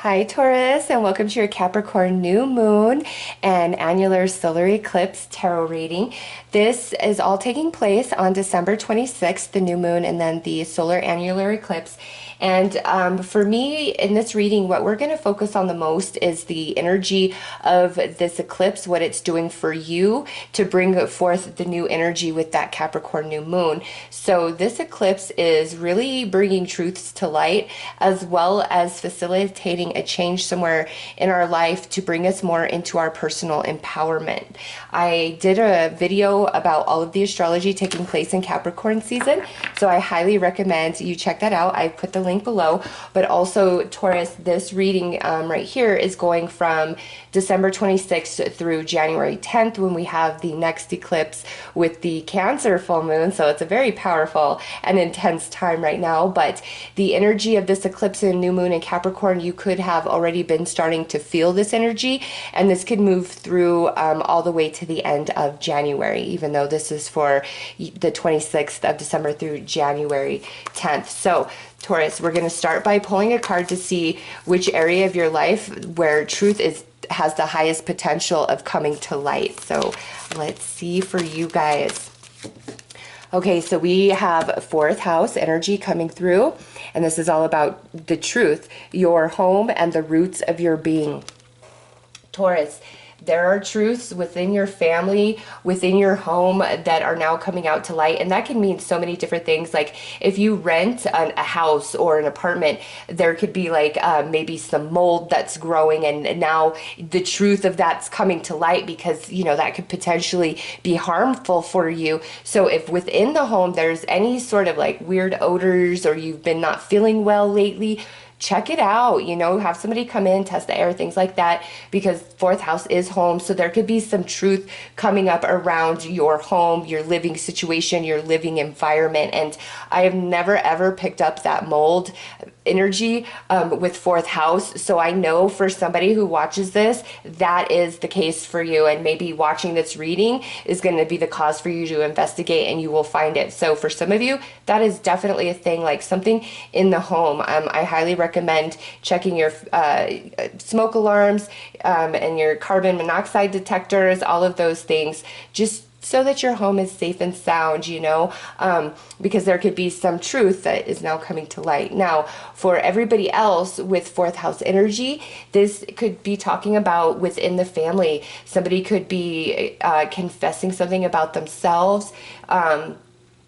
Hi Taurus, and welcome to your Capricorn new moon and annular solar eclipse tarot reading. This is all taking place on December 26th, the new moon, and then the solar annular eclipse. And for me, in this reading, what we're going to focus on the most is the energy of this eclipse, what it's doing for you to bring forth the new energy with that Capricorn new moon. So this eclipse is really bringing truths to light, as well as facilitating a change somewhere in our life to bring us more into our personal empowerment. I did a video about all of the astrology taking place in Capricorn season, so I highly recommend you check that out. I put the link below. But also, Taurus, this reading right here is going from December 26th through January 10th, when we have the next eclipse with the Cancer full moon. So it's a very powerful and intense time right now. But the energy of this eclipse and new moon in Capricorn, you could have already been starting to feel this energy, and this could move through all the way to the end of January, even though this is for the 26th of December through January 10th. So Taurus, we're going to start by pulling a card to see which area of your life where truth has the highest potential of coming to light. So let's see for you guys. Okay, so we have fourth house energy coming through, and this is all about the truth, your home, and the roots of your being. Taurus, there are truths within your family, within your home, that are now coming out to light. And that can mean so many different things. Like if you rent a house or an apartment, there could be like maybe some mold that's growing, and now the truth of that's coming to light, because you know that could potentially be harmful for you. So if within the home there's any sort of like weird odors, or you've been not feeling well lately, check it out, you know, have somebody come in, test the air, things like that, because fourth house is home. So there could be some truth coming up around your home, your living situation, your living environment. And I have never ever picked up that mold energy with fourth house. So I know for somebody who watches this, that is the case for you. And maybe watching this reading is going to be the cause for you to investigate, and you will find it. So for some of you, that is definitely a thing, like something in the home. I highly recommend checking your smoke alarms and your carbon monoxide detectors, all of those things, just so that your home is safe and sound, you know, because there could be some truth that is now coming to light. Now, for everybody else with fourth house energy, this could be talking about within the family. Somebody could be confessing something about themselves,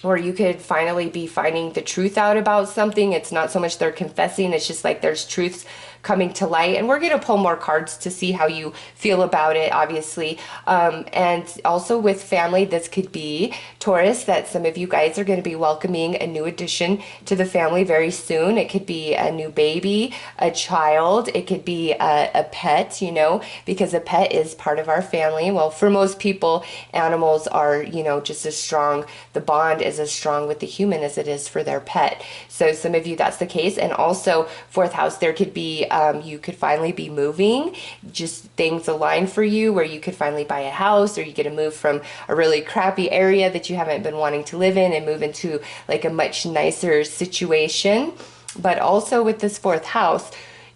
or you could finally be finding the truth out about something. It's not so much they're confessing, it's just like there's truths coming to light. And we're going to pull more cards to see how you feel about it, obviously. And also with family, this could be, Taurus, that some of you guys are going to be welcoming a new addition to the family very soon. It could be a new baby, a child, it could be a pet, you know, because a pet is part of our family. Well, for most people, animals are, you know, just as strong. The bond is as strong with the human as it is for their pet. So some of you, that's the case. And also fourth house, there could be you could finally be moving, just things align for you where you could finally buy a house, or you get to move from a really crappy area that you haven't been wanting to live in and move into like a much nicer situation. But also with this fourth house,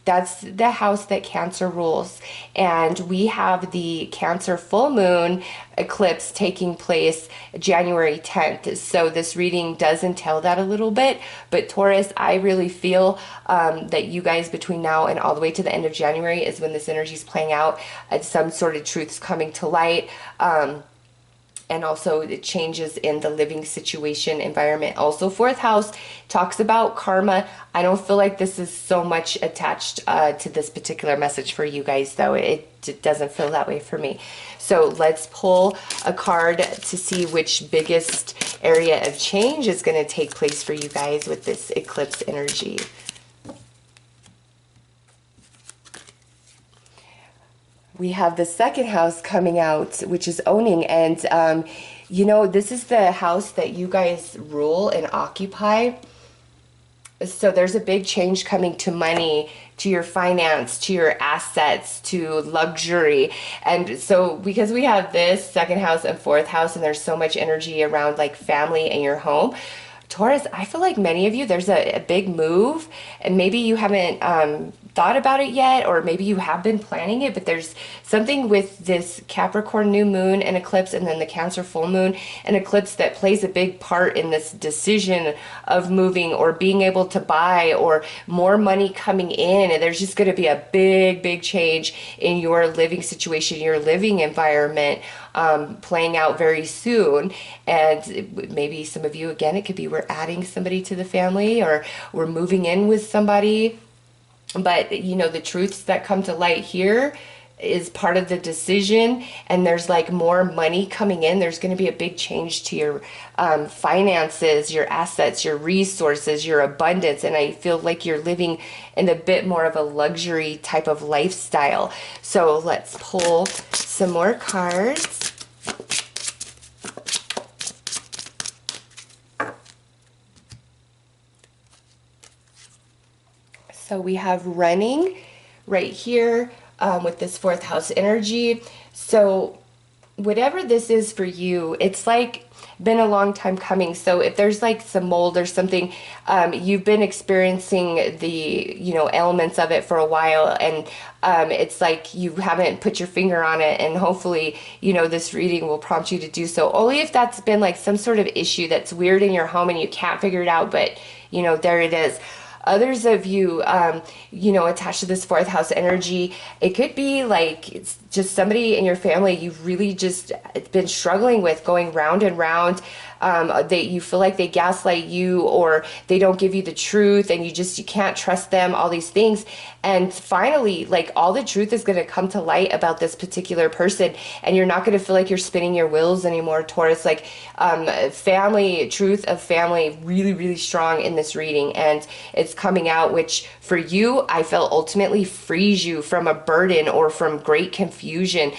that's the house that Cancer rules. And we have the Cancer full moon eclipse taking place January 10th. So this reading does entail that a little bit. But Taurus, I really feel that you guys between now and all the way to the end of January is when this energy is playing out, and some sort of truths coming to light. And also the changes in the living situation environment. Also, fourth house talks about karma. I don't feel like this is so much attached to this particular message for you guys, though. It doesn't feel that way for me. So let's pull a card to see which biggest area of change is going to take place for you guys with this eclipse energy. We have the second house coming out, which is owning. And, you know, this is the house that you guys rule and occupy. So there's a big change coming to money, to your finance, to your assets, to luxury. And so because we have this second house and fourth house, and there's so much energy around like family and your home, Taurus, I feel like many of you, there's a big move, and maybe you haven't thought about it yet, or maybe you have been planning it, but there's something with this Capricorn new moon and eclipse, and then the Cancer full moon and eclipse that plays a big part in this decision of moving or being able to buy or more money coming in. And there's just going to be a big change in your living situation, your living environment, playing out very soon. And maybe some of you, again, it could be we're adding somebody to the family or we're moving in with somebody. But, you know, the truths that come to light here is part of the decision, and there's like more money coming in. There's going to be a big change to your finances, your assets, your resources, your abundance. And I feel like you're living in a bit more of a luxury type of lifestyle. So let's pull some more cards. So we have running right here with this fourth house energy. So whatever this is for you, it's like been a long time coming. So if there's like some mold or something, you've been experiencing the, you know, elements of it for a while, and it's like you haven't put your finger on it, and hopefully, you know, this reading will prompt you to do so. Only if that's been like some sort of issue that's weird in your home and you can't figure it out, but you know, there it is. Others of you, you know, attached to this fourth house energy, it could be like it's just somebody in your family you've really just been struggling with, going round and round. You feel like they gaslight you, or they don't give you the truth, and you can't trust them, all these things. And finally, like, all the truth is going to come to light about this particular person, and you're not going to feel like you're spinning your wheels anymore, Taurus. Like, family, truth of family, really strong in this reading, and it's coming out, which for you, I feel ultimately frees you from a burden or from great confusion.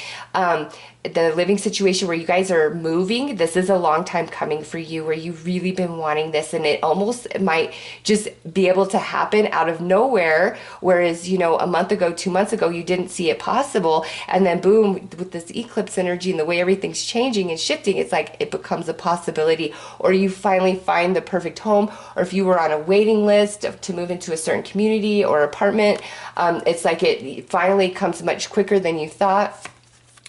The living situation where you guys are moving, this is a long time coming for you, where you've really been wanting this, and it almost might just be able to happen out of nowhere, whereas, you know, a month ago, 2 months ago, you didn't see it possible, and then boom, with this eclipse energy and the way everything's changing and shifting, it's like it becomes a possibility, or you finally find the perfect home, or if you were on a waiting list to move into a certain community or apartment, it's like it finally comes much quicker than you thought.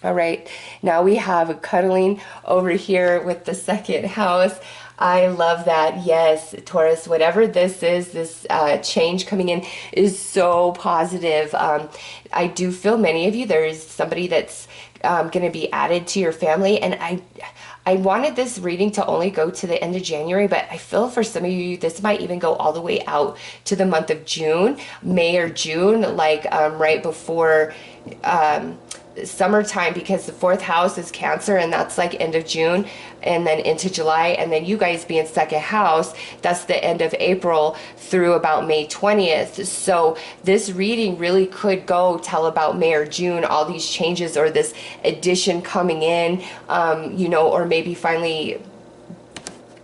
All right, now we have cuddling over here with the second house. I love that. Yes, Taurus, whatever this is, this change coming in is so positive. I do feel many of you, there is somebody that's going to be added to your family. And I wanted this reading to only go to the end of January, but I feel for some of you, this might even go all the way out to the month of June, May or June, like right before summertime, because the fourth house is Cancer, and that's like end of June and then into July, and then you guys being second house, that's the end of April through about May 20th. So this reading really could go till about May or June, all these changes or this addition coming in, you know, or maybe finally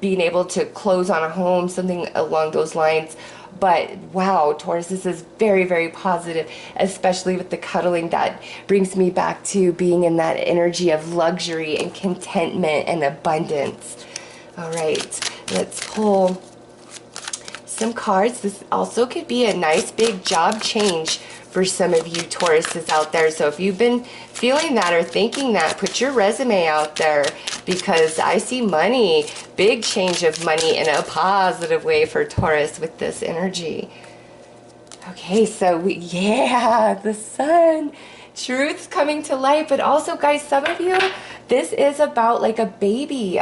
being able to close on a home, something along those lines. But wow, Taurus, this is very positive, especially with the cuddling. That brings me back to being in that energy of luxury and contentment and abundance. All right, let's pull some cards. This also could be a nice big job change for some of you Tauruses out there. So if you've been feeling that or thinking that, put your resume out there, because I see money, big change of money in a positive way for Taurus with this energy. Okay, so yeah, the sun, truth's coming to light, but also, guys, some of you, this is about like a baby,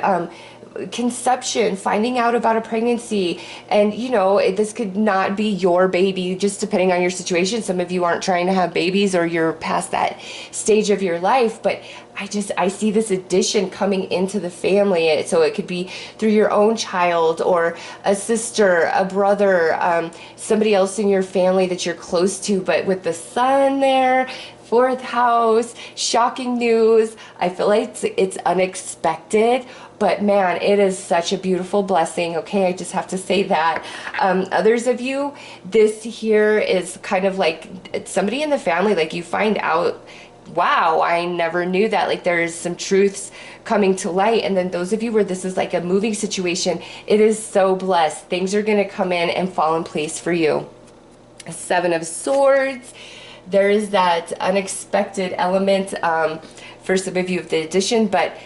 conception, finding out about a pregnancy, and you know, this could not be your baby, just depending on your situation. Some of you aren't trying to have babies, or you're past that stage of your life, but I see this addition coming into the family. So it could be through your own child, or a sister, a brother, somebody else in your family that you're close to. But with the sun there, fourth house, shocking news, I feel like it's unexpected, but man, it is such a beautiful blessing. Okay, I just have to say that. Others of you, this here is kind of like somebody in the family, like you find out wow, I never knew that. Like there's some truths coming to light. And then those of you where this is like a moving situation, it is so blessed. Things are going to come in and fall in place for you. Seven of Swords. There is that unexpected element for some of you of the addition, but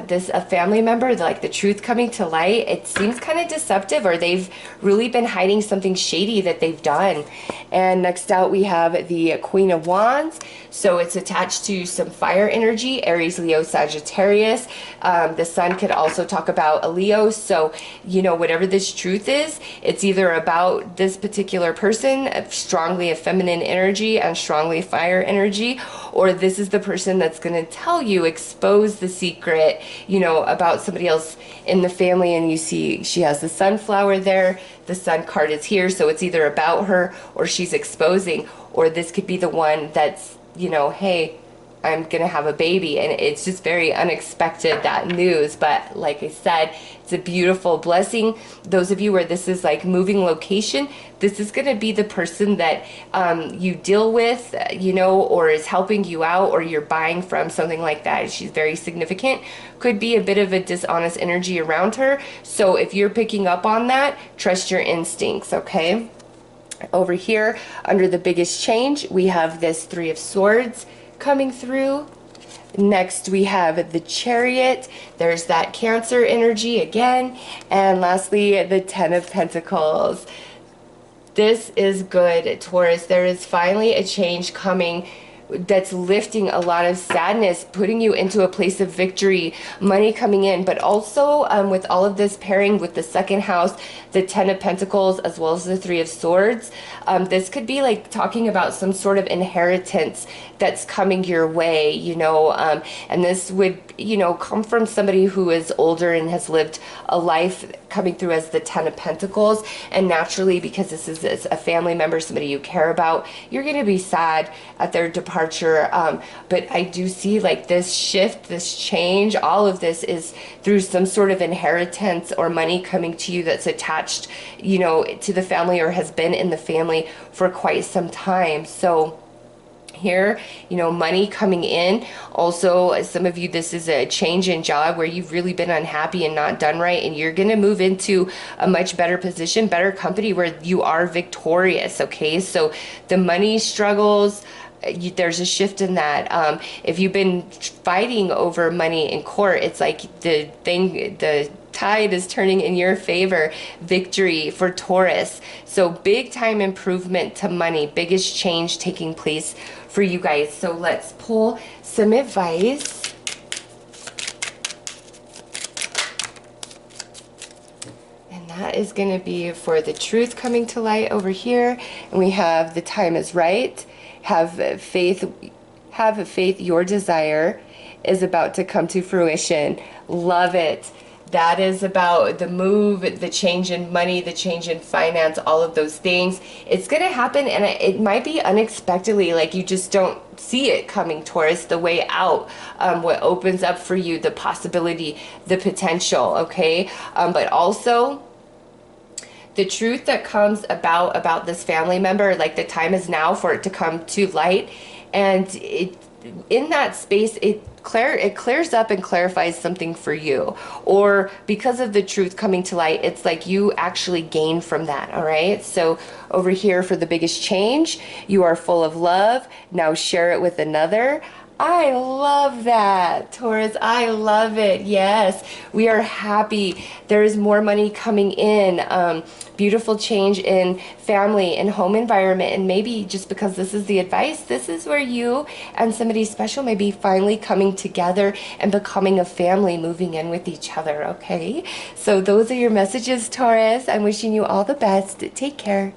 this a family member, like the truth coming to light, it seems kind of deceptive, or they've really been hiding something shady that they've done. And next out we have the Queen of Wands. So it's attached to some fire energy, Aries, Leo, Sagittarius. The sun could also talk about a Leo. So, you know, whatever this truth is, it's either about this particular person, strongly a feminine energy and strongly fire energy, or this is the person that's going to tell you, expose the secret, you know, about somebody else in the family. And you see she has the sunflower there, the sun card is here, so it's either about her or she's exposing, or this could be the one that's, you know, hey, I'm gonna have a baby, and it's just very unexpected, that news. But like I said, it's a beautiful blessing. Those of you where this is like moving location, this is gonna be the person that you deal with, you know, or is helping you out, or you're buying from, something like that. She's very significant. Could be a bit of a dishonest energy around her. So if you're picking up on that, trust your instincts, okay? Over here, under the biggest change, we have this Three of Swords coming through. Next we have the Chariot. There's that Cancer energy again. And lastly, the Ten of Pentacles. This is good, Taurus. There is finally a change coming that's lifting a lot of sadness, putting you into a place of victory, money coming in. But also with all of this pairing with the second house, the Ten of Pentacles, as well as the Three of Swords, this could be like talking about some sort of inheritance that's coming your way, you know, and this would, you know, come from somebody who is older and has lived a life, coming through as the Ten of Pentacles. And naturally, because this is a family member, somebody you care about, you're going to be sad at their departure. But I do see like this shift, this change, all of this is through some sort of inheritance or money coming to you that's attached, you know, to the family, or has been in the family for quite some time. So here, you know, money coming in. Also, some of you, this is a change in job where you've really been unhappy and not done right, and you're going to move into a much better position, better company, where you are victorious. Okay, so the money struggles, there's a shift in that. If you've been fighting over money in court, it's like the tide is turning in your favor. Victory for Taurus. So big time improvement to money, biggest change taking place for you guys. So let's pull some advice. And that is going to be for the truth coming to light over here. And we have the time is right. Have faith, your desire is about to come to fruition. Love it. That is about the move, the change in money, the change in finance, all of those things. It's going to happen, and it might be unexpectedly, like you just don't see it coming, Taurus, the way out, what opens up for you, the possibility, the potential, okay? But also, the truth that comes about this family member, like the time is now for it to come to light, and in that space, it clears up and clarifies something for you, or because of the truth coming to light, it's like you actually gain from that. All right, so over here for the biggest change, you are full of love, now share it with another. I love that, Taurus. I love it. Yes, we are happy. There is more money coming in. Beautiful change in family and home environment. And maybe just because this is the advice, this is where you and somebody special may be finally coming together and becoming a family, moving in with each other. Okay, so those are your messages, Taurus. I'm wishing you all the best. Take care.